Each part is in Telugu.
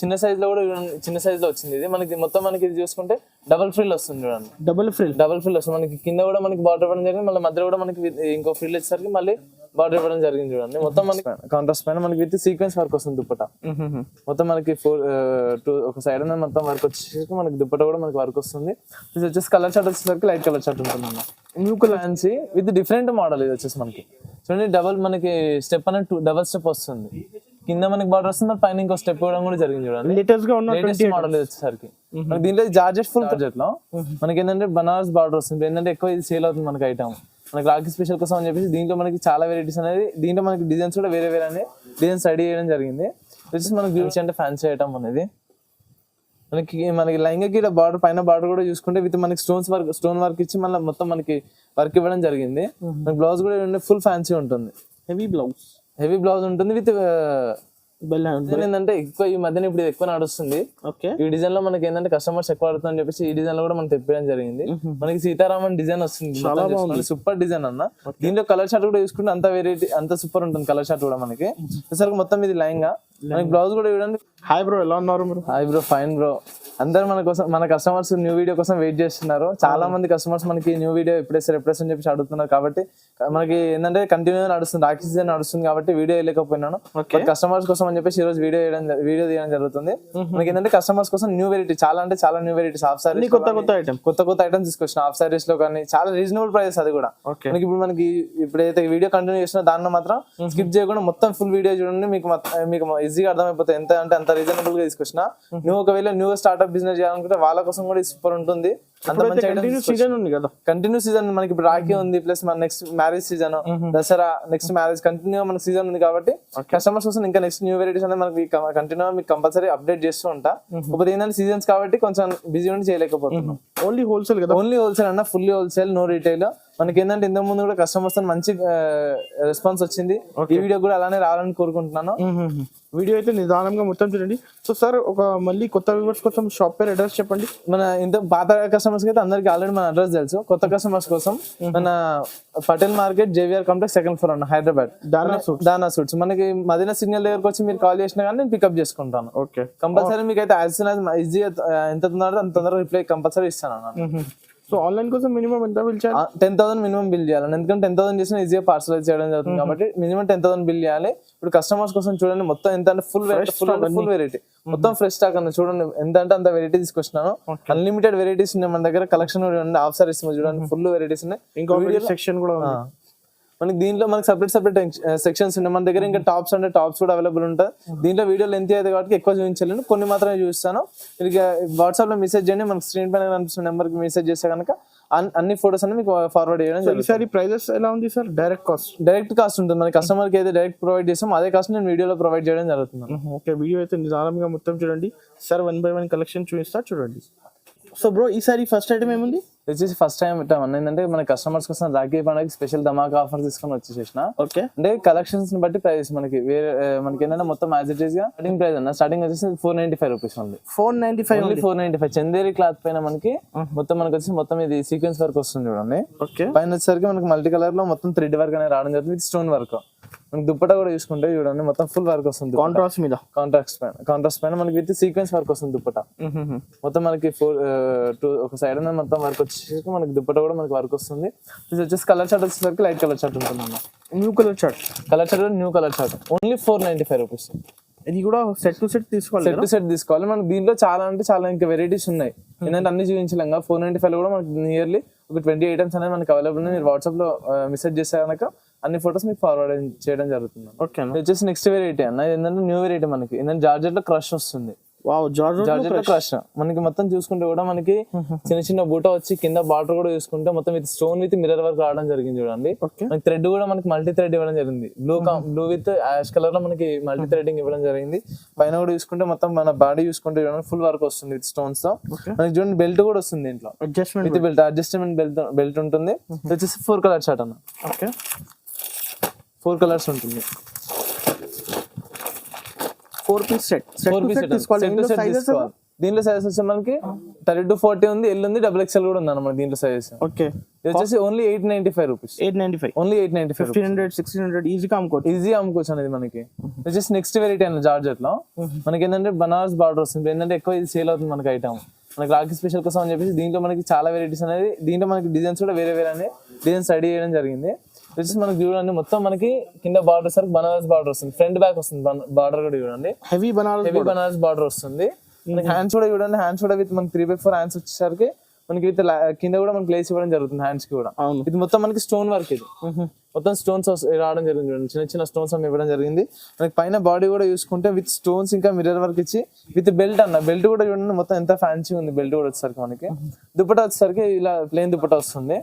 చిన్న సైజ్ లో కూడా చిన్న సైజ్ లో వచ్చింది ఇది మనకి మొత్తం మనకి ఇది చూసుకుంటే డబుల్ ఫ్రిల్ వస్తుంది చూడండి. డబుల్ ఫ్రిల్ వస్తుంది మనకి కింద కూడా మనకి బార్డర్ ఇవ్వడం జరిగింది, మళ్ళీ మధ్యలో కూడా మనకి ఇంకో ఫ్రిల్ వచ్చేసరికి మళ్ళీ బార్డర్ ఇవ్వడం జరిగింది చూడండి. మొత్తం మనకి కాంట్రాస్ట్ పైన మనకి విత్ సీక్వెన్స్ వర్క్ వస్తుంది దుప్పట. మొత్తం మనకి ఒక సైడ్ అనేది మొత్తం వర్క్ వచ్చేసరికి మనకి దుప్పట కూడా మనకి వర్క్ వస్తుంది. ఇది వచ్చేసి కలర్ చార్ట్ వచ్చేసరికి లైట్ కలర్ చార్ట్ ఉంటుంది అన్న. New colour fancy with different model ఇది వచ్చేసి మనకి చూడండి. మనకి స్టెప్ అనేది డబల్ స్టెప్ వస్తుంది, కింద మనకి బార్డర్ వస్తుంది, మరి పైన ఇంకో స్టెప్ ఇవ్వడం కూడా జరిగింది చూడండి. లేటెస్ట్ మోడల్ వచ్చేసరికి మనకి దీంట్లో జార్జెట్ ఫుల్ బడ్జెట్ లో మనకి ఏంటంటే బనారస్ బార్డర్ వస్తుంది. ఏంటంటే ఎక్కువ ఇది సేల్ అవుతుంది మనకి ఐటమ్, మనకి రాఖీ స్పెషల్ కోసం అని చెప్పేసి దీంట్లో మనకి చాలా వెరైటీస్ అనేది, దీంట్లో మనకి డిజైన్స్ కూడా వేరే వేరే అనేది డిజైన్స్ రెడీ చేయడం జరిగింది. వచ్చేసి మనకి బ్యూటీ అంటే ఫ్యాన్సీ ఐటమ్ అనేది మనకి లైంగకి బార్డర్ పైన బార్డర్ కూడా చూసుకుంటే విత్ మనకి స్టోన్ వర్క్ ఇచ్చి మళ్ళీ మొత్తం మనకి వర్క్ ఇవ్వడం జరిగింది. మనకి బ్లౌజ్ కూడా ఫుల్ ఫ్యాన్సీ ఉంటుంది, హెవీ బ్లౌజ్ ఉంటుంది విత్ ఏంటంటే ఎక్కువ ఈ మధ్యన ఇప్పుడు ఎక్కువ నడుస్తుంది. ఈ డిజైన్ లో మనకి ఏంటంటే కస్టమర్స్ ఎక్కువ అడుగుతుంది అని చెప్పేసి ఈ డిజైన్ లో కూడా మనం తెప్పడం జరిగింది. మనకి సీతారామన్ డిజైన్ వస్తుంది, సూపర్ డిజైన్ అన్న. దీంట్లో కలర్ షార్ట్ కూడా చూసుకుంటే అంత వెరైటీ అంత సూపర్ ఉంటుంది కలర్ షార్ట్ కూడా మనకి. సరికి మొత్తం ఇది లైంగా మనకి బ్లౌజ్ కూడా చూడండి. హాయ్ బ్రో, ఎలా ఉన్నారు మీరు? Hi bro, fine bro. అందరు మన కస్టమర్స్ న్యూ వీడియో కోసం వెయిట్ చేస్తున్నారు. చాలా మంది కస్టమర్స్ మనకి న్యూ వీడియో ఎప్పుడేస్తారు అని చెప్పి అడుగుతున్నారు. కాబట్టి మనకి ఏంటంటే కంటిన్యూ నడుస్తుంది, రాఖీ సీజన్ నడుస్తుంది కాబట్టి వీడియో వేయలేకపోయినాను. కస్టమర్స్ కోసం అని చెప్పేసి ఈ రోజు వీడియో తీయడం జరుగుతుంది. మనకి ఏంటంటే కస్టమర్స్ కోసం న్యూ వెరైటీ చాలా అంటే చాలా న్యూ వెరైటీస్ హాఫ్ సారీస్, కొత్త ఐటమ్స్ తీసుకొచ్చిన హాఫ్ సారీస్ లో కానీ చాలా రీజనబుల్ ప్రైస్ అది కూడా. మనకి ఇప్పుడైతే వీడియో కంటిన్యూ చేసిన దానిలో మాత్రం స్కిప్ చేయకుండా మొత్తం ఫుల్ వీడియో చూడండి, మీకు ఈజీగా అర్థమైపోతుంది ఎంత అంటే అంత రీజనబుల్ గా తీసుకొచ్చిన. నువ్వు ఒకవేళ న్యూ స్టార్ట్అప్ బిజినెస్ చేయాలనుకుంటే వాళ్ళ కోసం కూడా సూపర్ ఉంటుంది. కంటిన్యూ సీజన్ మనకి ఇప్పుడు రాఖీ ఉంది, ప్లస్ మన next marriage season, Dasara, next marriage continue మనకి సీజన్ ఉంది కాబట్టి కస్టమర్స్ కోసం ఇంకా నెక్స్ట్ న్యూ వెరైటీస్ అనేది మనకి కంటిన్యూ మీకు కంపల్సరీ అప్డేట్ చేస్తూ ఉంటా. కాకపోతే ఏంటంటే సీజన్స్ కాబట్టి కొంచెం బిజీ ఉండి చేయలేకపోతున్నాం. ఓన్లీ హోల్సేల్ కదా? ఓన్లీ హోల్సేల్ అన్న, ఫుల్లీ హోల్సేల్, నో రీటైల్. మనకి ఏంటంటే ఇంతకు ముందు కూడా కస్టమర్స్ మంచి రెస్పాన్స్ వచ్చింది. ఈ వీడియో కూడా అలానే రావాలని కోరుకుంటున్నాను. వీడియో అయితే నిదానంగా మొత్తం చూడండి. సో సార్, ఒక మళ్ళీ కొత్త వ్యూవర్స్ కోసం షాప్ పేరు, అడ్రస్ చెప్పండి. మన ఇంత పాత కస్టమర్స్ అయితే అందరికి ఆల్రెడీ మన అడ్రస్ తెలుసు. కొత్త కస్టమర్స్ కోసం మన Patel market, JVR complex, 2nd floor అన్న, హైదరాబాద్, దానా సూట్స్. మనకి మదీనా సిగ్నల్ దగ్గరకు వచ్చి మీరు కాల్ చేసినా కానీ నేను పికప్ చేసుకుంటాను. ఓకే, కంపల్సరీ మీకు అయితే ఈజీగా ఎంత తొందరగా అంత తొందరగా రిప్లై కంపల్సరీ ఇస్తాను అన్న. సో ఆన్లైన్ కోసం మినిమం ఎంత బిల్ చేయాలి? 10,000 మినిమం బిల్ చేయాలి. ఎందుకంటే 10,000 చేసినా ఈజీగా పార్సలైజ్ చేయడం జరుగుతుంది కాబట్టి మినిమం 10,000 బిల్ చేయాలి. ఇప్పుడు కస్టమర్స్ కోసం చూడండి మొత్తం ఎంత అంటే ఫుల్ వెరైటీ, మొత్తం ఫ్రెష్ స్టాక్ అన్న. చూడండి ఎంత అంటే అంత వెరైటీ తీసుకొచ్చినాను. అన్లిమిటెడ్ వెరైటీస్ ఉన్నాయి మన దగ్గర. కలెక్షన్ కూడా హాఫ్ సారీస్ చూడండి, ఫుల్ వెరైటీస్ ఉన్నాయి. ఇంకో సెక్షన్ కూడా మనకి దీంట్లో మనకి సపరేట్ సెక్షన్స్ ఉన్నాయి మన దగ్గర. ఇంకా టాప్స్ అంటే టాప్స్ కూడా అవైలబుల్ ఉంటాయి. దీంట్లో వీడియో లెంత్ అయితే కాబట్టి ఎక్కువ చూపించలేను, కొన్ని మాత్రమే చూపిస్తాను. మీరు వాట్సాప్ లో మెసేజ్ చేయండి, మనకి స్క్రీన్ పైన కనిపిస్తున్న నెంబర్ కి మెసేజ్ చేస్తే కనుక అన్ని ఫోటోస్ అన్ని మీకు ఫార్వర్డ్ చేయడం. ఈసారి ప్రైజెస్ ఎలా ఉంది సార్? డైరెక్ట్ కాస్ట్ ఉంటుంది మన కస్టమర్ కి అయితే డైరెక్ట్ ప్రొవైడ్ చేస్తాం, అదే కాస్ట్ నేను వీడియోలో ప్రొవైడ్ చేయడం జరుగుతుంది. ఓకే, వీడియో అయితే నిదానంగా మొత్తం చూడండి సార్. 1 by 1 కలెక్షన్ చూపిస్తా చూడండి. సో బ్రో, ఈసారి ఫస్ట్ ఐటమ్ ఏముంది? వచ్చేసి ఫస్ట్ టైం ఏంటంటే మన కస్టమర్స్ కోసం రాఖీ పండుగకి స్పెషల్ ధమాకా ఆఫర్ తీసుకొని వచ్చేసిన. ఓకే, అంటే కలెక్షన్స్ ని బట్టి ప్రైస్ మనకి వేరే మనకి ఏంటంటే మొత్తం యాజ్ ఇట్ ఈస్ గా స్టార్టింగ్ ప్రైస్ అన్న. స్టార్టింగ్ వచ్చేసి 495 రూపీస్ ఉంది. 495 చందేరి క్లాత్ పైన మనకి మొత్తం మనకి వచ్చి మొత్తం ఇది సీక్వెన్స్ వర్క్ వస్తుంది చూడండి. పైన వచ్చేసరికి మనకి మల్టీ కలర్ లో మొత్తం థ్రెడ్ వర్క్ అనేది రావడం జరుగుతుంది విత్ స్టోన్ వర్క్. మనకి దుప్పట కూడా చూసుకుంటే చూడండి మొత్తం ఫుల్ వర్క్ వస్తుంది. కాంట్రాస్ట్ పైన మనకి విత్ సీక్వెన్స్ వర్క్ వస్తుంది దుప్పట. మొత్తం మనకి ఒక సైడ్ అనేది మొత్తం వర్క్ వచ్చేసి మనకి దుప్పట కూడా మనకి వర్క్ వస్తుంది. ఇది వచ్చేసి కలర్ చార్ట్ వచ్చేసరికి లైట్ కలర్ చార్ట్ ఉంటుంది అన్న. New colour chart only 495 rupees. ఇది కూడా సెట్ టు సెట్ తీసుకోవాలి. మనకి దీంట్లో చాలా అంటే చాలా ఇంకా వెరైటీస్ ఉన్నాయి. ఏంటంటే అన్ని చూపించలేం. 495 లో కూడా మనకి నియర్లీ ఒక 20 ఐటమ్స్ అనేది మనకి అవైలబుల్ ఉన్నాయి. మీరు వాట్సాప్ లో మెసేజ్ చేస్తే కనుక అన్ని ఫోటోస్ మీకు ఫార్వర్డ్ చేయడం జరుగుతుంది. ఓకే, వచ్చేసి నెక్స్ట్ వెరైటీ అన్న. ఏంటంటే న్యూ వెరైటీ మనకి ఏంటంటే జార్జెట్ లో క్రష్ వస్తుంది. జార్జెట్ లో క్రష్ మనకి మొత్తం చూసుకుంటే కూడా మనకి చిన్న బూట వచ్చి కింద బార్డర్ కూడా చూసుకుంటే మొత్తం with stone with mirror work రావడం జరిగింది చూడండి. మనకి థ్రెడ్ కూడా మనకి మల్టీ థ్రెడ్ ఇవ్వడం జరిగింది. బ్లూ విత్ యాష్ కలర్ లో మనకి మల్టీ థ్రెడింగ్ ఇవ్వడం జరిగింది. పైన కూడా చూసుకుంటే మొత్తం మన బాడీ చూసుకుంటే ఫుల్ వర్క్ వస్తుంది విత్ స్టోన్స్ తో. మనకి చూడండి బెల్ట్ కూడా వస్తుంది దీంట్లో, విత్ బెల్ట్ అడ్జస్ట్మెంట్ బెల్ట్ ఉంటుంది. వచ్చేసి 4 కలర్ షార్ట్ అన్న. ఓకే, 4 కలర్స్ ఉంటుంది. 4 piece set తీసుకోవాలి. దీంట్లో సైజెస్ వచ్చి మనకి 30-40 ఉంది, ఎల్ ఉంది, XXL కూడా ఉంది అన్నమాట దీంట్లో సైజెస్. ఓకే, ఇది వచ్చేసి ఓన్లీ 895 రూపీస్. 895, ఓన్లీ 895. 1500-1600 ఈజీగా అమ్ముకోవచ్చు. ఈజీ అమ్ముకోవచ్చు అనేది మనకి. వచ్చేసి నెక్స్ట్ వెరైటీ అన్న జార్జెట్ లో మనకి ఏంటంటే బనారస్ బార్డర్ వస్తుంది. ఏంటంటే ఎక్కువ ఇది సేల్ అవుతుంది మనకి ఐటమ్, మనకి రాఖీ స్పెషల్ కోసం అని చెప్పేసి దీంట్లో మనకి చాలా వెరైటీస్ అనేది, దీంట్లో మనకి డిజైన్స్ కూడా వేరే వేరే అనే డిజైన్స్ రెడీ చేయడం జరిగింది. వచ్చేసి మనకి చూడండి మొత్తం మనకి కింద బార్డర్ సరికి బనారస్ బార్డర్ వస్తుంది, ఫ్రంట్ బ్యాక్ వస్తుంది బార్డర్ కూడా చూడండి హెవీ బనారస్ బార్డర్ వస్తుంది. మనకి హ్యాండ్స్ కూడా చూడండి, హ్యాండ్స్ కూడా విత్ మనకి 3/4 హ్యాండ్స్ వచ్చేసరికి మనకి విత్ కింద కూడా మనకి లేస్ ఇవ్వడం జరుగుతుంది హ్యాండ్స్ కి కూడా. ఇది మొత్తం మనకి స్టోన్ వర్క్, ఇది మొత్తం స్టోన్స్ రావడం జరిగింది చూడండి, చిన్న చిన్న స్టోన్స్ అన్ని ఇవ్వడం జరిగింది. మనకి పైన బాడీ కూడా చూసుకుంటే విత్ స్టోన్స్ ఇంకా మిర్రర్ వర్క్ ఇచ్చి విత్ బెల్ట్ అన్న, బెల్ట్ కూడా చూడండి మొత్తం ఎంత ఫ్యాన్సీ ఉంది బెల్ట్ కూడా వచ్చేసరికి మనకి. దుపట్టా వచ్చేసరికి ఇలా ప్లెయిన్ దుపట్టా వస్తుంది,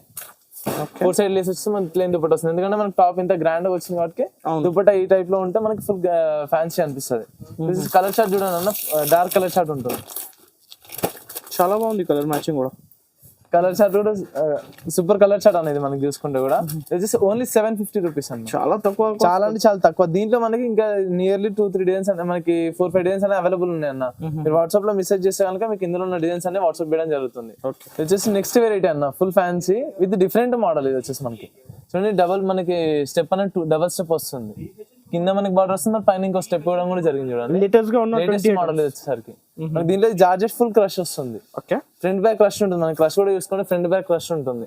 4 సైడ్ లేస్ వచ్చి మనకి ప్లెయిన్ దుపట్టా వస్తుంది. ఎందుకంటే మనకి టాప్ ఇంత గ్రాండ్ గా వచ్చింది కాబట్టి దుపట్టా ఈ టైప్ లో ఉంటే మనకి ఫుల్ ఫ్యాన్సీ అనిపిస్తుంది. కలర్ చార్ట్ చూడండి అన్న, డార్క్ కలర్ చార్ట్ ఉంటుంది, చాలా బాగుంది కలర్ మ్యాచింగ్ కూడా. కలర్ చార్ట్ కూడా సూపర్ కలర్ చార్ట్ అనేది మనకి చూసుకుంటే కూడా వచ్చేసి ఓన్లీ 750 రూపీస్ అన్న. చాలా తక్కువ, చాలా అంటే చాలా తక్కువ. దీంట్లో మనకి ఇంకా నియర్లీ 2-3 డిజైన్స్ అంటే మనకి 4-5 డిజైన్స్ అనేవి అవైలబుల్ ఉన్నాయి అన్న. మీరు వాట్సాప్ లో మెసేజ్ చేస్తే కనుక మీకు ఇందులో ఉన్న డిజైన్స్ అన్ని వాట్సాప్ చేయడం జరుగుతుంది. వచ్చేసి నెక్స్ట్ వెరైటీ అన్న, full fancy with different model. ఇది వచ్చేసి మనకి చూడండి డబల్ మనకి స్టెప్ అనేది డబల్ స్టెప్ వస్తుంది, కింద మనకి బార్డర్ వస్తుంది, పైన ఇంకో స్టెప్ ఇవ్వడం కూడా జరిగింది చూడండి. లేటెస్ట్ గా ఉన్న మోడల్ వచ్చేసరికి మనకి దీంట్లో జార్జెట్ ఫుల్ క్రష్ వస్తుంది. ఓకే, ఫ్రంట్ బ్యాక్ క్రష్ ఉంటుంది, మనకి క్రష్ కూడా చూసుకుంటే ఫ్రంట్ బ్యాక్ క్రష్ ఉంటుంది.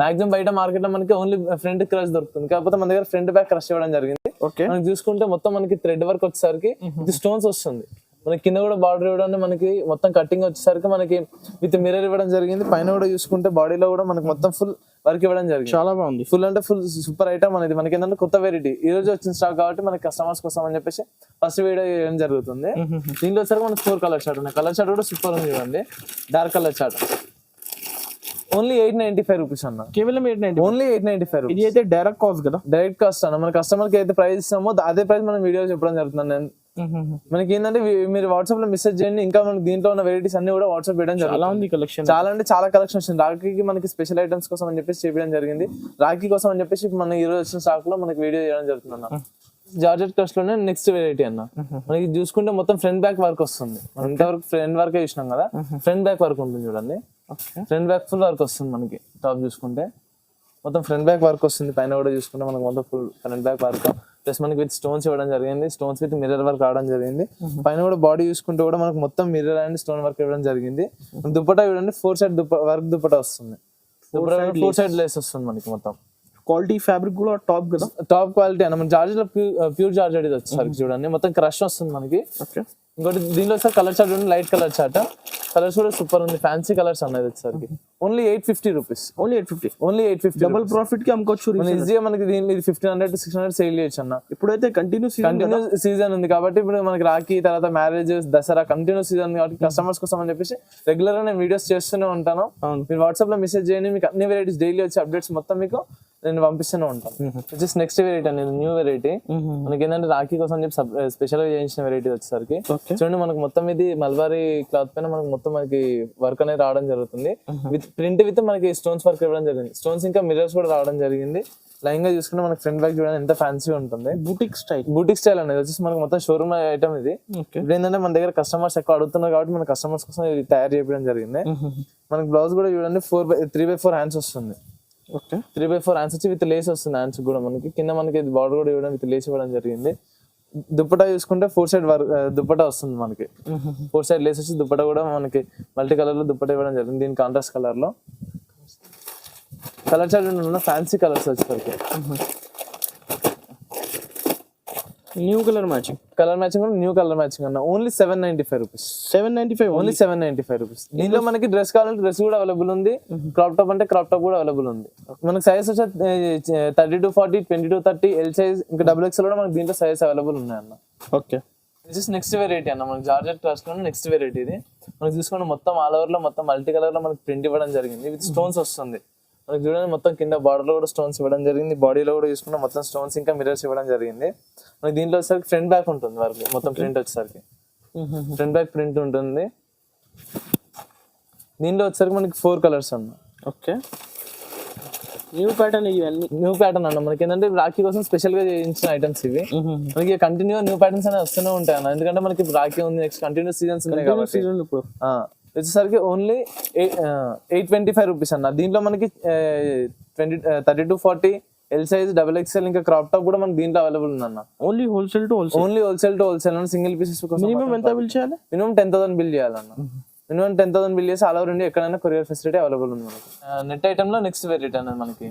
మాక్సిమం బయట మార్కెట్ లో మనకి ఓన్లీ ఫ్రంట్ క్రష్ దొరుకుతుంది, కాకపోతే మన దగ్గర ఫ్రంట్ బ్యాక్ క్రష్ ఇవ్వడం జరిగింది. మనకి చూసుకుంటే మొత్తం మనకి థ్రెడ్ వర్క్ వచ్చేసరికి ఇది స్టోన్స్ వస్తుంది, మనకి కింద కూడా బార్డర్ ఇవ్వడం మనకి మొత్తం కటింగ్ వచ్చేసరికి మనకి విత్ మిర్రర్ ఇవ్వడం జరిగింది. పైన కూడా చూసుకుంటే బాడీలో కూడా మనకి మొత్తం ఫుల్ వర్క్ ఇవ్వడం జరిగింది. చాలా బాగుంది, ఫుల్ అంటే ఫుల్ సూపర్ ఐటమ్ అనేది. మనకి ఏంటంటే కొత్త వెరైటీ ఈ రోజు వచ్చిన స్టాక్ కాబట్టి మనకి కస్టమర్స్ కోసం అని చెప్పేసి ఫస్ట్ వీడియో చేయడం జరుగుతుంది. దీంట్లో వచ్చేసరికి మనకి 4 కలర్ చార్ట్ ఉన్నాయి, కలర్ చార్ట్ కూడా సూపర్ ఉంది చూడండి, dark colour chart. Only 895 rupees అన్న, కేవలం 890, ఓన్లీ 895 రూపీస్. ఇది అయితే డైరెక్ట్ కాస్ట్ కదా, డైరెక్ట్ కాస్ట్ అన్న. మన కస్టమర్ కి అయితే ప్రైస్ ఇస్తామో అదే ప్రైస్ మనం వీడియో చెప్పడం జరుగుతుంది. మనకి ఏంటంటే మీరు వాట్సాప్ లో మెసేజ్ చేయండి, ఇంకా మనకి దీంట్లో ఉన్న వెరైటీస్ అన్ని కూడా వాట్సాప్ చేయడం జరుగుతుంది. కలెక్షన్ చాలా అంటే చాలా కలెక్షన్ వచ్చింది. రాఖీకి మనకి స్పెషల్ ఐటమ్స్ కోసం అని చెప్పేసి చేయడం జరిగింది. రాఖీ కోసం అని చెప్పేసి మన ఈ రోజు వచ్చిన స్టాక్ లో మనకి వీడియో చేయడం జరుగుతుంది అన్న. జార్జెట్ క్రష్ లోనే నెక్స్ట్ వెరైటీ అన్న, మనకి చూసుకుంటే మొత్తం ఫ్రంట్ బ్యాక్ వర్క్ వస్తుంది. మనం ఇంతవరకు ఫ్రంట్ వర్క్ చూసినాం కదా, ఫ్రంట్ బ్యాక్ వర్క్ ఉంటుంది చూడండి, ఫ్రంట్ బ్యాక్ ఫుల్ వర్క్ వస్తుంది మనకి. టాప్ చూసుకుంటే మొత్తం ఫ్రంట్ బ్యాక్ వర్క్ వస్తుంది, పైన కూడా చూసుకుంటే మనకి మొత్తం full front back work plus మనకి విత్ స్టోన్స్ ఇవ్వడం జరిగింది, స్టోన్స్ విత్ మిర్రర్ వర్క్ రావడం జరిగింది. పైన కూడా బాడీ చూసుకుంటే కూడా మనకి మొత్తం మిర్రర్ అండ్ స్టోన్ వర్క్ ఇవ్వడం జరిగింది. దుపట్టా చూడండి 4 సైడ్ వర్క్ దుపట్టా వస్తుంది, 4 సైడ్ లేస్ వస్తుంది మనకి. మొత్తం క్వాలిటీ ఫ్యాబ్రిక్ కూడా టాప్ కదా, టాప్ క్వాలిటీ అన్న. మన జార్జెట్ లో ప్యూర్ జార్జెట్ ఇది వచ్చేసరికి చూడండి మొత్తం క్రష్ వస్తుంది మనకి. ఇంకోటి దీనిలో వచ్చేసరికి కలర్ చార్ట్ చూడండి, లైట్ కలర్ చార్ట్, కలర్స్ కూడా సూపర్ ఉంది, ఫ్యాన్సీ కలర్స్ అన్నది వచ్చేసరికి only 850 rupees. Only 850, only 850. Double profit కి అమ్ముకోవచ్చు ఈజీగా. మనకి దీనిలో 1500-600 సేల్ చేయొచ్చు అన్న. ఇప్పుడైతే కంటిన్యూ సీజన్ ఉంది కాబట్టి ఇప్పుడు మనకి రాఖీ తర్వాత మ్యారేజ్ దసరా కంటిన్యూ సీజన్ కాబట్టి కస్టమర్స్ కోసం అని చెప్పేసి రెగ్యులర్ గా నేను వీడియోస్ చేస్తూనే ఉంటాను. మీరు వాట్సాప్ లో మెసేజ్ చేయండి, మీకు అన్ని వెరైటీస్ డైలీ వచ్చే అప్డేట్స్ మొత్తం మీకు నేను పంపిస్తూనే ఉంటాను. జస్ట్ నెక్స్ట్ వెరైటీ అనేది న్యూ వెరైటీ. మనకి ఏంటంటే రాఖీ కోసం చెప్పి స్పెషల్ గా చేయించిన వెరైటీ వచ్చేసరికి చూడండి మనకి మొత్తం ఇది మల్బారీ క్లాత్ పైన మనకి మొత్తం మనకి వర్క్ అనేది రావడం జరుగుతుంది. విత్ ప్రింట్ విత్ మనకి స్టోన్స్ వర్క్ ఇవ్వడం జరిగింది, స్టోన్స్ ఇంకా మిర్రర్స్ కూడా రావడం జరిగింది. లైన్ గా చూసుకుంటే మనకి ఫ్రంట్ బ్యాక్ చూడండి ఎంత ఫ్యాన్సీ ఉంటుంది. బూటిక్ స్టైల్ అనేది వచ్చేసి మనకి మొత్తం షోరూమ్ ఐటమ్ ఇది. ఇప్పుడు ఏంటంటే మన దగ్గర కస్టమర్స్ ఎక్కువ అడుగుతున్నారు కాబట్టి మన కస్టమర్స్ కోసం ఇది తయారు చేయడం జరిగింది. మనకి బ్లౌజ్ కూడా చూడండి 3/4 హ్యాండ్స్ వస్తుంది, 3/4 హ్యాండ్స్ వచ్చి విత్ లేస్ వస్తుంది. హ్యాండ్స్ కూడా మనకి కింద మనకి బార్డర్ కూడా ఇవ్వడం విత్ లేస్ ఇవ్వడం జరిగింది. దుపట్టా చూసుకుంటే 4 సైడ్ దుపట్టా వస్తుంది మనకి, 4 సైడ్ లేస్ వచ్చి దుపట్టా కూడా మనకి మల్టీ కలర్ లో దుపట్టా ఇవ్వడం జరిగింది. దీని కాంట్రాస్ట్ కలర్ లో కలర్ చార్ట్ ఉన్న ఫ్యాన్సీ కలర్స్ వచ్చేసరికి న్యూ కలర్ మ్యాచింగ్ కూడా న్యూ కలర్ మ్యాచింగ్ అన్న. Only 795 rupees. 795, only 795 rupees. దీనిలో మనకి డ్రెస్ కావాలంటే డ్రెస్ కూడా అవైలబుల్ ఉంది, క్రాప్ టాప్ అంటే క్రాప్ టాప్ కూడా అవైలబుల్ ఉంది. మనకి సైజ్ వచ్చి 30-40, 20-30 ఎల్ సైజ్ ఇంకా XXL కూడా మనకి దీంట్లో సైజ్ అవైలబుల్ ఉన్నాయి అన్న. ఓకే, నెక్స్ట్ వెరైటీ అన్న, మనకి జార్జెట్ క్లాస్ లో నెక్స్ట్ వెరైటీ ఇది. మనకి చూసుకుంటే మొత్తం ఆల్ ఓవర్ లో మొత్తం మల్టీ కలర్ లో మనకి ప్రింట్ ఇవ్వడం జరిగింది, విత్ స్టోన్స్ వస్తుంది. మనకి చూడండి మొత్తం కింద బార్డర్ లో కూడా స్టోన్స్ ఇవ్వడం జరిగింది, బాడీలో కూడా చూసుకుంటే మొత్తం స్టోన్స్ ఇంకా మిర్రర్స్ ఇవ్వడం జరిగింది. మనకి దీంట్లో వచ్చేసరికి ఫ్రంట్ బ్యాక్ ఉంటుంది వరకు మొత్తం ప్రింట్ వచ్చేసరికి ఫ్రంట్ బ్యాక్ ప్రింట్ ఉంటుంది. దీంట్లో వచ్చేసరికి మనకి 4 కలర్స్ అన్న. ఓకే, న్యూ ప్యాటర్న్ ఇవన్నీ. న్యూ ప్యాటర్న్ అన్న మనకి ఏంటంటే రాఖీ కోసం స్పెషల్ గా చేయించిన ఐటమ్స్ ఇవి. మనకి కంటిన్యూ న్యూ ప్యాటర్న్స్ అనేవి వస్తూనే ఉంటాయి అన్న, ఎందుకంటే మనకి రాఖీ ఉంది, నెక్స్ట్ కంటిన్యూ సీజన్స్ ఉన్నాయి కాబట్టి. ఇప్పుడు వచ్చేసరికి ఓన్లీ 825 రూపీస్ అన్న. దీంట్లో మనకి 32-40 ఎల్ సైజ్, XXL ఇంకా క్రాప్ టాప్ కూడా మనకి దీంట్లో అవైలబుల్ ఉందన్న. ఓన్లీ హోల్సేల్ టు హోల్సేల్ అన్న. సింగిల్ పీసెస్ మినిమం ఎంత బిల్ చేయాలి? మినిమం 10,000 బిల్ చేయాలన్న. మినిమం 10,000 బిల్ చేసి ఆల్ ఓవర్ ఇండియా ఎక్కడైనా కొరియర్ ఫెసిలిటీ అవైలబుల్ ఉంది మనకి. నెట్ ఐటమ్ లో నెక్స్ట్ వెరైటీ అనేది మనకి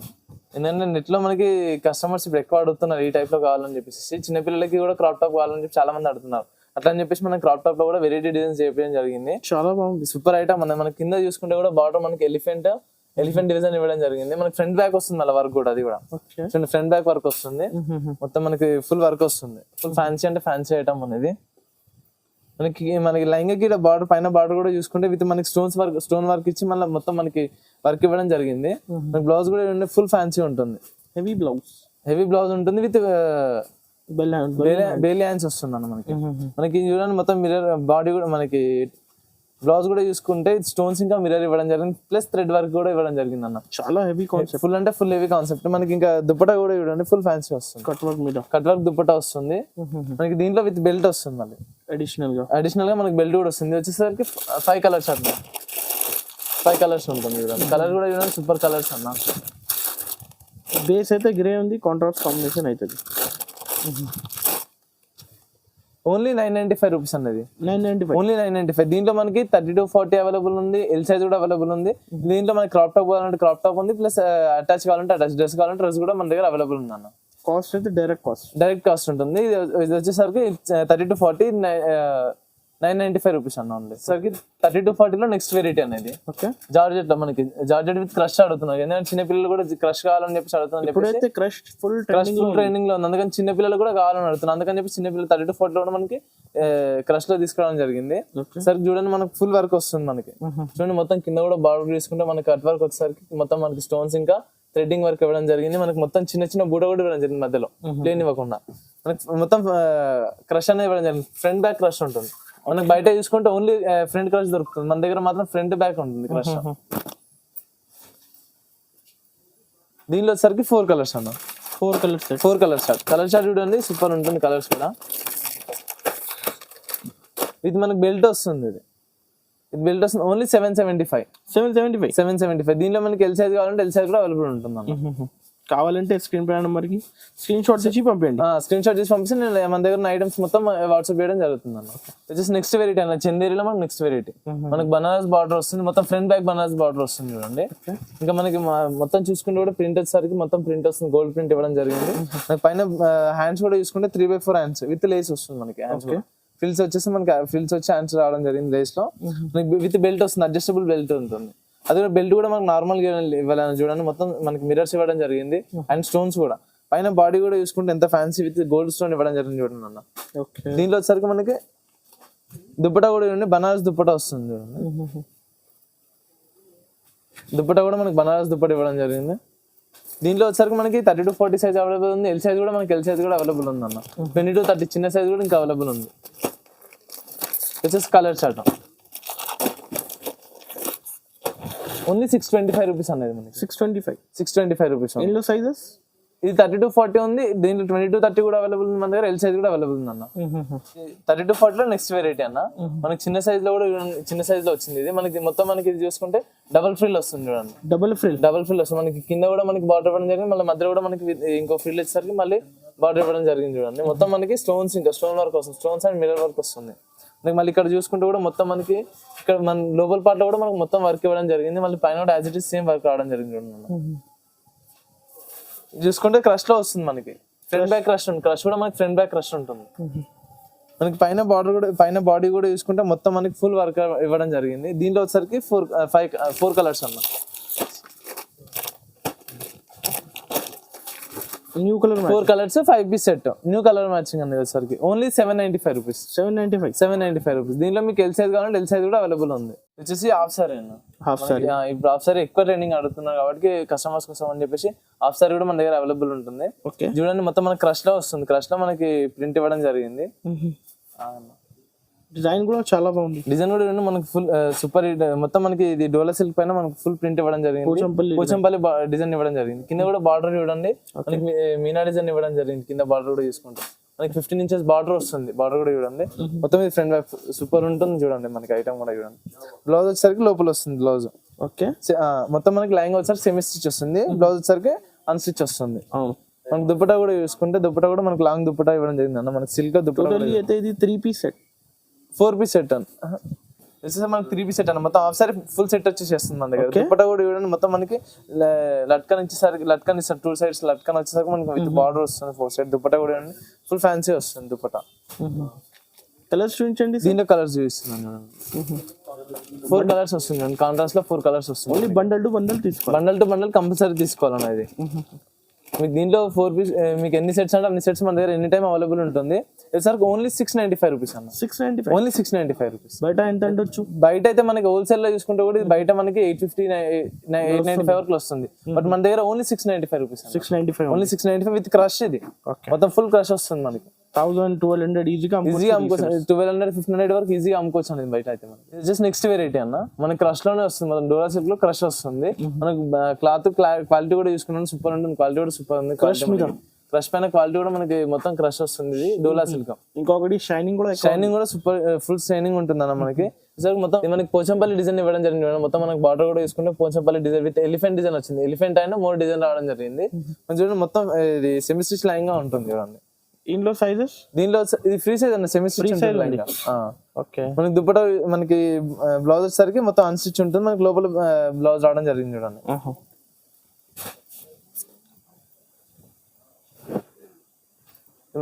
ఏంటంటే నెట్ లో మనకి కస్టమర్స్ ఇప్పుడు ఎక్కువ అడుగుతున్నారు ఈ టైప్ లో కావాలని చెప్పేసి. చిన్నపిల్లలకి కూడా క్రాప్ టాప్ కావాలని చెప్పి చాలా మంది అడుగుతున్నారు. అట్లా అని చెప్పేసి మనం క్రాప్ టాప్ లో కూడా వెరైటీ డిజైన్స్ చేయడం జరిగింది. చాలా బాగుంది, సూపర్ ఐటమ్ అన్న. మన కింద చూసుకుంటే కూడా బార్డర్ మనకి ఎలిఫెంట్ డిజైన్ ఇవ్వడం జరిగింది. మనకి ఫ్రంట్ బ్యాక్ వస్తుంది మళ్ళీ వర్క్ కూడా, అది కూడా ఫ్రంట్ బ్యాక్ వర్క్ వస్తుంది. మొత్తం మనకి ఫుల్ వర్క్ వస్తుంది. ఫుల్ ఫ్యాన్సీ అంటే ఫ్యాన్సీ ఐటమ్ అనేది. మనకి లైంగకి బార్డర్ పైన బార్డర్ కూడా చూసుకుంటే విత్ మనకి స్టోన్ వర్క్ ఇచ్చి మళ్ళీ మొత్తం మనకి వర్క్ ఇవ్వడం జరిగింది. మనకి బ్లౌజ్ కూడా ఫుల్ ఫ్యాన్సీ ఉంటుంది. హెవీ బ్లౌజ్ ఉంటుంది విత్ బేలీ హ్యాండ్స్ వస్తుంది అన్న. మనకి చూడండి మొత్తం మిర్రర్ బాడీ కూడా మనకి బ్లౌజ్ కూడా చూసుకుంటే స్టోన్స్ ఇంకా మిర్రర్ ఇవ్వడం జరిగింది, ప్లస్ థ్రెడ్ వర్క్ కూడా ఇవ్వడం జరిగింది అన్న. చాలా హెవీ కాన్సెప్ట్, ఫుల్ అంటే ఫుల్ హెవీ కాన్సెప్ట్. మనకి ఇంకా దుప్పటా కూడా చూడండి ఫుల్ ఫ్యాన్సీ వస్తుంది. కట్ వర్క్ దుప్పటా వస్తుంది మనకి. దీంట్లో విత్ బెల్ట్ వస్తుంది మళ్ళీ అడిషనల్ గా మనకి బెల్ట్ కూడా వస్తుంది. వచ్చేసరికి 5 కలర్స్ అన్న. 5 కలర్స్ ఉంటుంది చూడండి. కలర్ కూడా చూడండి సూపర్ కలర్స్ అన్న. బేస్ అయితే గ్రే ఉంది, కాంట్రాస్ట్ కాంబినేషన్ అవుతుంది. ఓన్లీ 995 రూపీస్ అన్నది. 995 ఓన్లీ 995. దీంట్లో మనకి 32-40 అవైలబుల్ ఉంది, ఎల్ సైజ్ కూడా అవైలబుల్ ఉంది. దీంట్లో మనకి క్రాప్ టాప్ కావాలంటే క్రాప్ టాప్ ఉంది, ప్లస్ అటాచ్ కావాలంటే అటాచ్, డ్రెస్ కావాలంటే డ్రెస్ కూడా మన దగ్గర అవైలబుల్ ఉంది అన్న. కాస్ట్ అయితే డైరెక్ట్ కాస్ట్ ఉంటుంది. ఇది వచ్చేసరికి 30-40 995 రూపీస్ అన్న. ఓన్లీ సరికి 30-40 లో నెక్స్ట్ వెరైటీ అనేది జార్జెట్ లో మనకి జార్జెట్ విత్ క్రష్ అడుగుతున్నారు. ఎందుకంటే చిన్నపిల్లలు కూడా క్రష్ కావాలని చెప్పి అడుగుతున్నారు. క్రష్ ఫుల్ ట్రైనింగ్ లో ఉంది, అందుకని చిన్నపిల్లలు కూడా కావాలని అడుగుతున్నారు. అందుకని చెప్పి చిన్నపిల్లలు 30-40 లో కూడా మనకి క్రష్ లో తీసుకోవడం జరిగింది. సరికి చూడండి మనకి ఫుల్ వర్క్ వస్తుంది. మనకి చూడండి మొత్తం కింద కూడా బార్డర్ తీసుకుంటే మనకి కట్ వర్క్ వచ్చేసరికి మొత్తం మనకి స్టోన్స్ ఇంకా థ్రెడ్డింగ్ వర్క్ ఇవ్వడం జరిగింది. మనకి మొత్తం చిన్న బూడ కూడా ఇవ్వడం జరిగింది, మధ్యలో ప్లేన్ ఇవ్వకుండా మనకి మొత్తం క్రష్ అనేది ఇవ్వడం జరిగింది. ఫ్రంట్ బ్యాక్ క్రష్ ఉంటుంది. మనకి బయట చూసుకుంటే ఓన్లీ ఫ్రంట్ క్రష్ దొరుకుతుంది, మన దగ్గర మాత్రం ఫ్రంట్ బ్యాక్ ఉంటుంది క్రష్. దీనిలో వచ్చేసరికి 4 కలర్స్ అన్న. 4 కలర్స్ కలర్ చార్ట్ చూడండి సూపర్ ఉంటుంది. కలర్స్ కూడా ఇది మనకి బెల్ట్ వస్తుంది. ఇది బెల్ట్ వస్తుంది ఓన్లీ 775. దీనిలో మనకి ఎల్ సైజ్ కావాలంటే ఎల్ సైజ్ కూడా అవైలబుల్ ఉంటుంది. కావాలంటే స్క్రీన్ పై నెంబర్ కి స్క్రీన్ షాట్ చేసి పంపండి. స్క్రీన్ షాట్ చేసి పంపిస్తే నేను మన దగ్గర ఐటమ్స్ మొత్తం వాట్సాప్ చేయడం జరుగుతుంది అన్న. వచ్చేసి నెక్స్ట్ వెరైటీ అన్న. చందేరిలో మనకి నెక్స్ట్ వెరైటీ మనకి బనారస్ బార్డర్ వస్తుంది. మొత్తం ఫ్రంట్ బ్యాక్ బనారస్ బార్డర్ వస్తుంది చూడండి. ఇంకా మనకి మొత్తం చూసుకుంటే కూడా ప్రింట్ వచ్చేసరికి మొత్తం ప్రింట్ వస్తుంది, గోల్డ్ ప్రింట్ ఇవ్వడం జరిగింది. మనకి పైన హ్యాండ్స్ కూడా చూసుకుంటే 3/4 హ్యాండ్స్ విత్ లేస్ వస్తుంది. మనకి హ్యాండ్స్ ఫ్రిల్స్ వచ్చేసి మనకి ఫ్రిల్స్ వచ్చి హ్యాండ్స్ రావడం జరిగింది లేస్ లో. విత్ బెల్ట్ వస్తుంది, అడ్జస్టబుల్ బెల్ట్ ఉంటుంది. అది కూడా బెల్ట్ కూడా మనకి నార్మల్ గా ఇవ్వాలని చూడండి. మొత్తం మనకి మిర్రర్స్ ఇవ్వడం జరిగింది అండ్ స్టోన్స్ కూడా. పైన బాడీ కూడా చూసుకుంటే ఎంత ఫ్యాన్సీ విత్ గోల్డ్ స్టోన్ ఇవ్వడం జరిగింది చూడండి అన్న. దీంట్లో వచ్చేసరికి మనకి దుప్పటా కూడా చూడండి బనారస్ దుప్పటా వస్తుంది చూడండి. దుప్పటా కూడా మనకి బనారస్ దుప్పటా ఇవ్వడం జరిగింది. దీంట్లో వచ్చేసరికి మనకి 30-40 సైజ్ అవైలబుల్ ఉంది. ఎల్ సైజ్ కూడా మనకి ఎల్ సైజ్ కూడా అవైలబుల్ ఉంది అన్న. 20-30 చిన్న సైజ్ కూడా ఇంకా అవైలబుల్ ఉంది. వచ్చేసి కలర్ చార్ట్ ఓన్లీ 625 రూపీస్ అనేది మనకి. 625 రూపీస్. ఎన్ని సైజెస్? ఇది 30-40 ఉంది. దీంట్లో 20-30 కూడా అవైలబుల్ ఉంది మన దగ్గర. ఎల్ సైజ్ కూడా అవైలబుల్ ఉంది అన్న. 30-40 లో నెక్స్ట్ వెరైటీ అన్న. మనకి చిన్న సైజ్ లో కూడా చిన్న సైజ్ లో వచ్చింది. ఇది మనకి మొత్తం మనకి ఇది చూసుకుంటే డబుల్ ఫ్రిల్ వస్తుంది చూడండి. డబుల్ ఫ్రిల్ వస్తుంది. మనకి కింద కూడా మనకి బార్డర్ ఇవ్వడం జరిగింది, మళ్ళీ మధ్యలో కూడా మనకి ఇంకో ఫ్రిల్ వచ్చేసరికి మళ్ళీ బార్డర్ ఇవ్వడం జరిగింది చూడండి. మొత్తం మనకి స్టోన్స్ ఇంకా స్టోన్ వర్క్ వస్తుంది, స్టోన్స్ అండ్ మిర్రర్ వర్క్ వస్తుంది. మళ్ళీ ఇక్కడ చూసుకుంటే కూడా మొత్తం మనకి ఇక్కడ మన లోపల పార్ట్ లో కూడా మనకి మొత్తం వర్క్ ఇవ్వడం జరిగింది. మళ్ళీ పైన కూడా as it is same work రావడం జరిగింది చూడండి. చూసుకుంటే క్రష్ లో వస్తుంది మనకి. ఫ్రంట్ బ్యాక్ క్రష్ ఉంటుంది. క్రష్ కూడా మనకి ఫ్రంట్ బ్యాక్ క్రష్ ఉంటుంది. మనకి పైన బార్డర్ కూడా పైన బాడీ కూడా చూసుకుంటే మొత్తం మనకి ఫుల్ వర్క్ ఇవ్వడం జరిగింది. దీంట్లో వచ్చేసరికి 4 కలర్స్ అన్న. New colour 4 colours 5 piece set new colour matching అనేది వచ్చేసరికి ఓన్లీ 795 రూపీస్. 795 రూపీస్. దీంట్లో మీకు ఎల్ సైజ్ కావాలంటే ఎల్ సైజ్ కూడా అవైలబుల్ ఉంది. వచ్చేసి హాఫ్ సారీ అన్న. ఇప్పుడు హాఫ్ సారీ ఎక్కువ ట్రైనింగ్ అడుగుతున్నారు కాబట్టి కస్టమర్స్ కోసం అని చెప్పేసి హాఫ్ సారీ కూడా మన దగ్గర అవైలబుల్ ఉంటుంది. చూడండి మొత్తం మనకి క్రష్ లో వస్తుంది. క్రష్ లో మనకి ప్రింట్ ఇవ్వడం జరిగింది. డిజైన్ కూడా చాలా బాగుంది. డిజైన్ కూడా చూడండి మనకి ఫుల్ సూపర్ హిట్. మొత్తం మనకి ఇది డోలా సిల్క్ పైన మనకి ఫుల్ ప్రింట్ ఇవ్వడం జరిగింది. పోచంపల్లి డిజైన్ ఇవ్వడం జరిగింది. కింద కూడా బార్డర్ చూడండి మనకి మీనా డిజైన్ ఇవ్వడం జరిగింది. కింద బార్డర్ కూడా చూసుకుంటాం మనకి 15 inches బార్డర్ వస్తుంది. బార్డర్ కూడా చూడండి మొత్తం ఇది ఫ్రంట్ వైపు సూపర్ ఉంటుంది చూడండి. మనకి ఐటమ్ కూడా చూడండి. బ్లౌజ్ వచ్చేసరికి లోపల వస్తుంది బ్లౌజ్. ఓకే మొత్తం మనకి లైంగా వచ్చేసరికి సెమీ స్టిచ్ వస్తుంది. బ్లౌజ్ వచ్చేసరికి అన్స్టిచ్ వస్తుంది. మనకి దుప్పటా కూడా చూసుకుంటే దుప్పటా కూడా మనకి లాంగ్ దుప్పటా ఇవ్వడం జరిగింది అన్న. మనకి సిల్క్ దుప్పటా అయితే ఇది 3-piece సెట్ 4-piece సెట్ అన్న. మనకి 3-piece సెట్ అన్న. మొత్తం హాఫ్ సారీ ఫుల్ సెట్ వచ్చేసి వస్తుంది మన దగ్గర. దుప్పటా కూడా చూడండి మొత్తం మనకి లట్కన్ ఇచ్చేసరికి లట్కన్ ఇస్తారు 2 sides లట్కన్ వచ్చేసరికి మనకి విత్ బార్డర్ వస్తుంది 4 side. దుప్పటా కూడా చూడండి ఫుల్ ఫ్యాన్సీ వస్తుంది దుప్పటా. కలర్స్ చూపించండి. దీంట్లో కలర్స్ చూపిస్తున్నాను. 4 కలర్స్ వస్తుంది. కాంట్రాస్ట్ లో 4 కలర్స్ వస్తుంది. ఓన్లీ బండల్ టు బండల్ తీసుకోవాలి. బండల్ టు బండల్ కంపల్సరీ తీసుకోవాలన్న. ఇది మీకు దీంట్లో 4-piece మీకు ఎన్ని సెట్స్ అంటే అన్ని సెట్స్ మన దగ్గర ఎనీ టైం అవైలబుల్ ఉంటుంది. సార్ ఓన్లీ 695 రూపీస్ అన్న. 695 ఓన్లీ 695 రూపీస్. బయట ఎంత ఉండొచ్చు? బయట అయితే మనకి హోల్సేల్ లో చూసుకుంటే కూడా ఇది బయట మనకి 850 895 వరకు వస్తుంది. బట్ మన దగ్గర only 695 rupees. 695 only 695 with crush. ఇది మొత్తం ఫుల్ క్రష్ వస్తుంది మనకి. 1200 ఈజీగా అమ్ముకోవచ్చు. 1200 1500 వరకు ఈజీగా అమ్ముకోవచ్చు అనేది బయట అయితే. మనకి జస్ట్ నెక్స్ట్ వెరైటీ అన్న. మనకి క్రష్ లోనే వస్తుంది. మనం డోలా సిల్క్ లో క్రష్ వస్తుంది. మనకి క్లాత్ క్వాలిటీ కూడా చూసుకున్నాను సూపర్ ఉంటుంది. క్వాలిటీ కూడా సూపర్ ఉంది. క్రష్ పైన క్వాలిటీ కూడా మనకి మొత్తం క్రష్ వస్తుంది. ఇది డోలా సిల్క్. ఇంకొకటి షైనింగ్ కూడా సూపర్ ఫుల్ షైనింగ్ ఉంటుంది అన్న మనకి. సార్ మొత్తం మనకి పోచంపల్లి డిజైన్ ఇవ్వడం జరిగింది. మొత్తం మనకి బార్డర్ కూడా తీసుకుంటే Pochampally design with elephant design వచ్చింది. ఎలిఫెంట్ అయినా 3 డిజైన్ రావడం జరిగింది. చూడండి మొత్తం ఇది సెమీ స్టిచ్ లైన్ గా ఉంటుంది చూడండి. ఇందులో సైజెస్ దీనిలో ఇది ఫ్రీ సైజ్ అన్న. సెమీ స్టిచ్ లైన్ గా. ఓకే మనకి దుప్పటా మనకి బ్లౌజ్ వచ్చేసరికి మొత్తం అన్స్టిచ్ ఉంటుంది. మనకి లోపల బ్లౌజ్ రావడం జరిగింది చూడండి.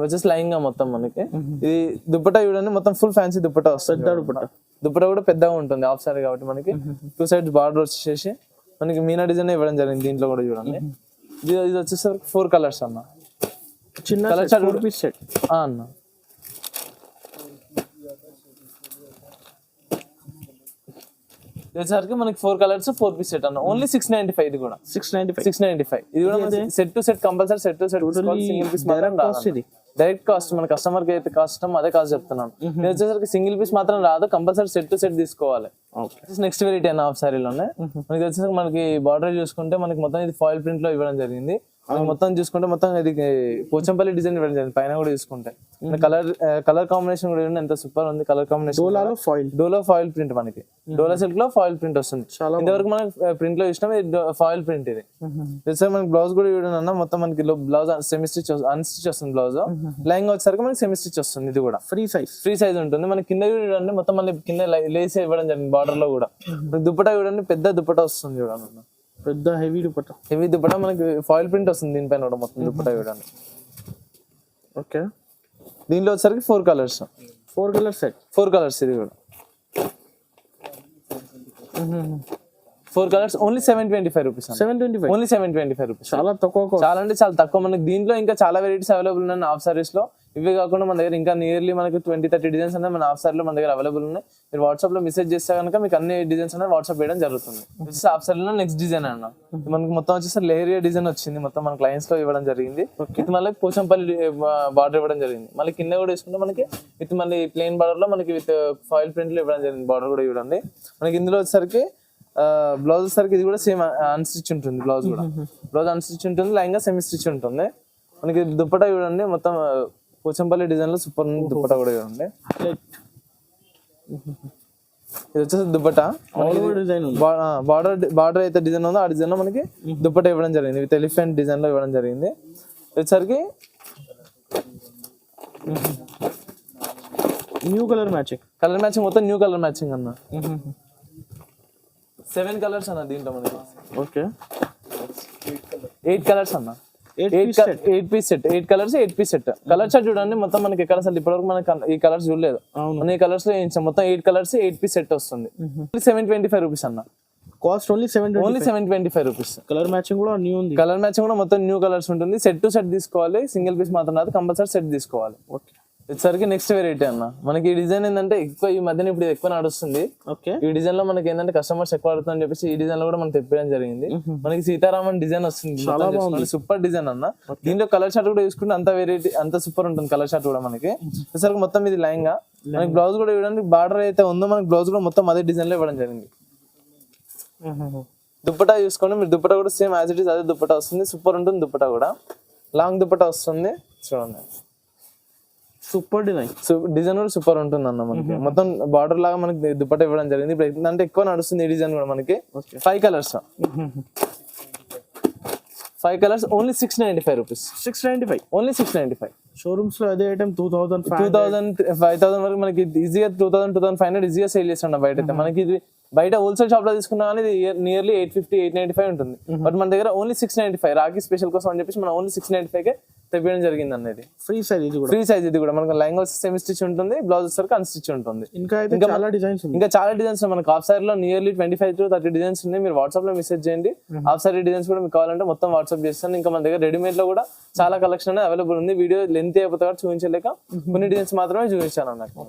వచ్చేసి లైన్ గా మొత్తం మనకి ఇది దుప్పటా చూడండి మొత్తం ఫుల్ ఫ్యాన్సీ దుప్పటా వస్తుంది. దుప్పటా కూడా పెద్దగా ఉంటుంది హాఫ్ సారీ కాబట్టి మనకి 2 sides బార్డర్ వచ్చేసి మనకి మీనా డిజైన్ ఇవ్వడం జరిగింది. దీంట్లో కూడా చూడండి ఇది వచ్చేసరికి 4 కలర్స్ అన్న. చిన్న కలర్ 4-piece సెట్ అన్న. వచ్చేసరికి మనకి 4 కలర్స్ 4-piece సెట్ అన్న. ఓన్లీ 695. ఇది కూడా 695. ఇది కూడా set to set compulsory. Set to set single piece మాత్రం డైరెక్ట్ కాస్ట్ మన కస్టమర్ కి అయితే కాస్ట్ అదే కాస్ట్ చెప్తున్నాను. నేను వచ్చేసరికి సింగిల్ పీస్ మాత్రం రాదు. కంపల్సరీ సెట్ టు సెట్ తీసుకోవాలి. నెక్స్ట్ వెరైటీ అన్న హాఫ్ సారీలోనే మనకి వచ్చేసరికి మనకి బార్డర్ చూసుకుంటే మనకి మొత్తం ఇది ఫాయిల్ ప్రింట్ లో ఇవ్వడం జరిగింది. మొత్తం చూసుకుంటే మొత్తం ఇది పోచంపల్లి డిజైన్ ఇవ్వడం జరిగింది. పైన కూడా చూసుకుంటే కలర్ కాంబినేషన్ కూడా ఎంత సూపర్ ఉంది. కలర్ కాంబినేషన్ డోలా ఫాయిల్ ప్రింట్ మనకి డోలా సిల్క్ లో ఫాయిల్ ప్రింట్ వస్తుంది. ఇంతవరకు మనకి ప్రింట్ లో ఇష్టం ఫాయిల్ ప్రింట్. ఇది సార్ మనకి బ్లౌజ్ కూడా చూడండి అన్న. మొత్తం మనకి బ్లౌజ్ సెమీ స్టిచ్ అన్స్టిచ్ వస్తుంది. బ్లౌజ్ లైంగా వచ్చేసరికి మనకి సెమీ స్టిచ్ వస్తుంది. ఇది కూడా ఫ్రీ సైజ్ ఉంటుంది. మనకి కింద చూడండి మొత్తం మళ్ళీ కింద లేస్ ఇవ్వడం జరిగింది. బార్డర్ లో కూడా దుప్పటా చూడండి పెద్ద దుప్పటా వస్తుంది చూడండి. పెద్ద హెవీ దుప్పటా మనకి ఫాయిల్ ప్రింట్ వస్తుంది. దీనిపైన కూడా మొత్తం దుప్పటా చూడండి. ఓకే దీనిలో వచ్చేసరికి 4 కలర్స్ 4 కలర్ సెట్ 4 కలర్స్. ఇది కూడా 4 colours only 725 rupees. 725 only 725 rupees. చాలా తక్కువ. చాలా అంటే చాలా తక్కువ. మనకి దీంట్లో ఇంకా చాలా వెరైటీస్ అవైలబుల్ ఉన్నాయి హాఫ్ సారీస్ లో. ఇవే కాకుండా మన దగ్గర ఇంకా నియర్లీ మనకి 20-30 డిజైన్స్ అనేది మన హాఫ్ సారీలో మన దగ్గర అవైలబుల్ ఉన్నాయి. మీరు వాట్సాప్ లో మెసేజ్ చేస్తే కనుక మీకు అన్ని డిజైన్స్ అనేది వాట్సాప్ చేయడం జరుగుతుంది. హాఫ్ సారీలో నెక్స్ట్ డిజైన్ అన్న మనకి మొత్తం వచ్చేసి లేరియా డిజైన్ వచ్చింది. మొత్తం మన క్లయింట్స్ లో ఇవ్వడం జరిగింది. ఇది మళ్ళీ పోచంపల్లి బార్డర్ ఇవ్వడం జరిగింది. మళ్ళీ కింద కూడా వేసుకుంటే మనకి విత్ మళ్ళీ ప్లెయిన్ బార్డర్ లో మనకి విత్ ఫాయిల్ ప్రింట్ లో ఇవ్వడం జరిగింది. బార్డర్ కూడా ఇవ్వండి. మనకి ఇందులో వచ్చేసరికి బ్లౌజ్ వచ్చేసరికి ఇది కూడా సేమ్ అన్స్టిచ్ ఉంటుంది. బ్లౌజ్ అన్స్టిచ్ ఉంటుంది. లైంగా సెమీ స్టిచ్ ఉంటుంది. మనకి దుప్పటా చూడండి మొత్తం పోచంపల్లి డిజైన్ లో సూపర్ ఉంది. దుప్పటా కూడా చూడండి. ఇది వచ్చేసి దుప్పటా బార్డర్ అయితే డిజైన్ ఉందో ఆ డిజైన్ లో మనకి దుప్పటా ఇవ్వడం జరిగింది. విత్ ఎలిఫెంట్ డిజైన్ లో ఇవ్వడం జరిగింది. వచ్చేసరికి న్యూ కలర్ మ్యాచింగ్ మొత్తం న్యూ కలర్ మ్యాచింగ్ అన్న. 7 కలర్స్ అన్న దీంట్లో మనకి. ఓకే 8 కలర్స్ అన్న. 8-piece set 8 colours 8-piece set. Colour chart చూడండి మొత్తం మనకి ఎక్కడ అసలు ఇప్పటివరకు మనకి ఈ కలర్స్ చూడలేదు. మన ఈ కలర్స్ లో మొత్తం 8 కలర్స్ 8-piece సెట్ వస్తుంది. 725 రూపీస్ అన్న. Cost only 725 rupees. Colour matching కూడా న్యూ ఉంది. కలర్ మ్యాచింగ్ కూడా మొత్తం న్యూ కలర్స్ ఉంటుంది. సెట్ టు సెట్ తీసుకోవాలి. సింగిల్ పీస్ మాత్రం రాదు. కంపల్సరీ సెట్ తీసుకోవాలి. ఓకే వచ్చేసరికి నెక్స్ట్ వెరైటీ అన్న. మనకి ఈ డిజైన్ ఏంటంటే ఎక్కువ ఈ మధ్యన ఇప్పుడు ఎక్కువ నడుస్తుంది. ఓకే, ఈ డిజైన్ లో మనకి ఏంటంటే కస్టమర్స్ ఎక్కువ అడుగుతుందని చెప్పేసి ఈ డిజైన్ లో కూడా మనం తెప్పడం జరిగింది. మనకి సీతారామన్ డిజైన్ వస్తుంది, సూపర్ డిజైన్ అన్న. దీంట్లో కలర్ షార్ట్ కూడా చూసుకుంటే అంత వెరైటీ అంత సూపర్ ఉంటుంది కలర్ షార్ట్ కూడా మనకి. వచ్చేసరికి మొత్తం ఇది లైంగా మనకి బ్లౌజ్ కూడా ఇవ్వడానికి బార్డర్ అయితే ఉందో మనకి బ్లౌజ్ కూడా మొత్తం అదే డిజైన్ లో ఇవ్వడం జరిగింది. దుప్పటా చూసుకోండి మీరు, దుప్పటా కూడా సేమ్ యాజ్ ఇట్ ఈస్ అదే దుప్పటా వస్తుంది, సూపర్ ఉంటుంది. దుప్పటా కూడా లాంగ్ దుప్పటా వస్తుంది చూడండి, సూపర్ డిజైన్. డిజైన్ కూడా సూపర్ ఉంటుంది అన్న. మనకి మొత్తం బార్డర్ లాగా మనకి దుప్పటా ఇవ్వడం జరిగింది. ఇప్పుడు ఏంటంటే ఎక్కువ నడుస్తుంది ఈ డిజైన్ కూడా మనకి. 5 colours, 5 colours only 695 rupees. 695 only 695. Showrooms లో అదే ఐటమ్ 2000 5,000 వరకు మనకి ఈజీగా 2,500 ఈజీగా సేల్ చేస్తాం బయట అయితే. మనకి ఇది బయట హోల్సేల్ షాప్ లో తీసుకున్నా కానీ ఇది నియర్లీ 850, 895 ఉంటుంది. బట్ మన దగ్గర ఓన్లీ 695 రాఖీ స్పెషల్ కోసం అని చెప్పేసి మనం ఓన్లీ 695కే తెప్పడం జరిగింది అనేది. ఫ్రీ సైజ్ ఇది కూడా, ఫ్రీ సైజ్ ఇది కూడా. మనకి లైంగా సెమీ స్టిచ్ ఉంటుంది, బ్లౌజ్ వచ్చేసరికి అన్స్టిచ్ ఉంటుంది. ఇంకా చాలా డిజైన్స్ ఉన్నాయి. ఇంకా చాలా డిజైన్స్ మనకి హాఫ్ సారీ లో నియర్లీ 25 to 30 డిజైన్స్ ఉన్నాయి. మీరు వాట్సాప్ లో మెసేజ్ చేయండి. హాఫ్ సారీ డిజైన్స్ కూడా మీకు కావాలంటే మొత్తం వాట్సాప్ చేస్తాను. ఇంకా మన దగ్గర రెడీమేడ్ లో కూడా చాలా కలెక్షన్ అనేది అవైలబుల్ ఉంది. వీడియో లెంత్ అయిపోతే చూపించలేక కొన్ని డిజైన్స్ మాత్రమే చూపించాను అన్నట్టు.